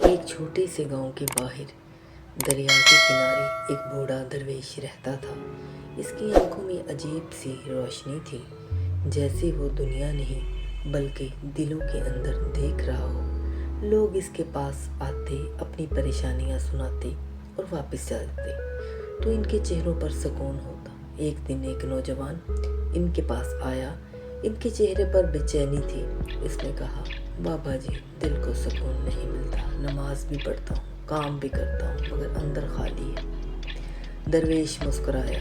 ایک چھوٹے سے گاؤں کے باہر دریا کے کنارے ایک بوڑھا درویش رہتا تھا۔ اس کی آنکھوں میں عجیب سی روشنی تھی، جیسے وہ دنیا نہیں بلکہ دلوں کے اندر دیکھ رہا ہو۔ لوگ اس کے پاس آتے، اپنی پریشانیاں سناتے اور واپس جاتے تو ان کے چہروں پر سکون ہوتا۔ ایک دن ایک نوجوان ان کے پاس آیا، ان کے چہرے پر بے چینی تھی۔ اس نے کہا، بابا جی، دل کو سکون نہیں ملتا، نماز بھی پڑھتا ہوں، کام بھی کرتا ہوں، مگر اندر خالی ہے۔ درویش مسکرایا،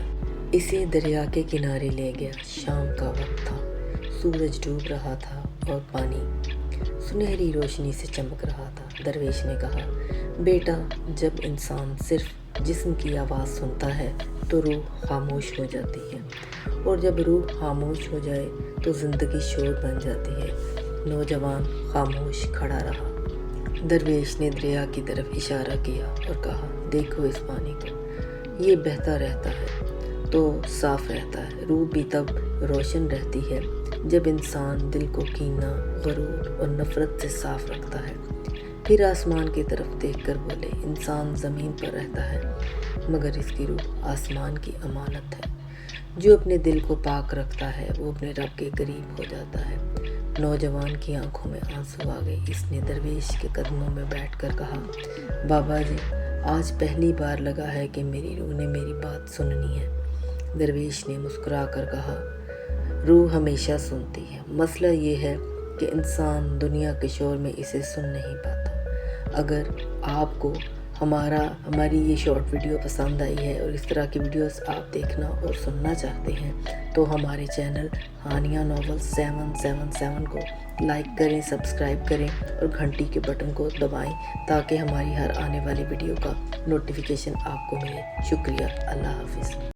اسے دریا کے کنارے لے گیا۔ شام کا وقت تھا، سورج ڈوب رہا تھا اور پانی سنہری روشنی سے چمک رہا تھا۔ درویش نے کہا، بیٹا، جب انسان صرف جسم کی آواز سنتا ہے تو روح خاموش ہو جاتی ہے، اور جب روح خاموش ہو جائے تو زندگی شور بن جاتی ہے۔ نوجوان خاموش کھڑا رہا۔ درویش نے دریا کی طرف اشارہ کیا اور کہا، دیکھو اس پانی کو، یہ بہتا رہتا ہے تو صاف رہتا ہے۔ روح بھی تب روشن رہتی ہے جب انسان دل کو کینہ، غرور اور نفرت سے صاف رکھتا ہے۔ پھر آسمان کی طرف دیکھ کر بولے، انسان زمین پر رہتا ہے مگر اس کی روح آسمان کی امانت ہے۔ جو اپنے دل کو پاک رکھتا ہے وہ اپنے رب کے قریب ہو جاتا ہے۔ نوجوان کی آنکھوں میں آنسو آ گئے۔ اس نے درویش کے قدموں میں بیٹھ کر کہا، بابا جی، آج پہلی بار لگا ہے کہ میری روح نے میری بات سننی ہے۔ درویش نے مسکرا کر کہا، روح ہمیشہ سنتی ہے، مسئلہ یہ ہے کہ انسان دنیا کے شور میں اسے سن نہیں پاتا۔ اگر آپ کو ہماری یہ شارٹ ویڈیو پسند آئی ہے اور اس طرح کی ویڈیوز آپ دیکھنا اور سننا چاہتے ہیں تو ہمارے چینل ہانیہ ناول 777 کو لائک کریں، سبسکرائب کریں اور گھنٹی کے بٹن کو دبائیں تاکہ ہماری ہر آنے والی ویڈیو کا نوٹیفیکیشن آپ کو ملے۔ شکریہ، اللہ حافظ۔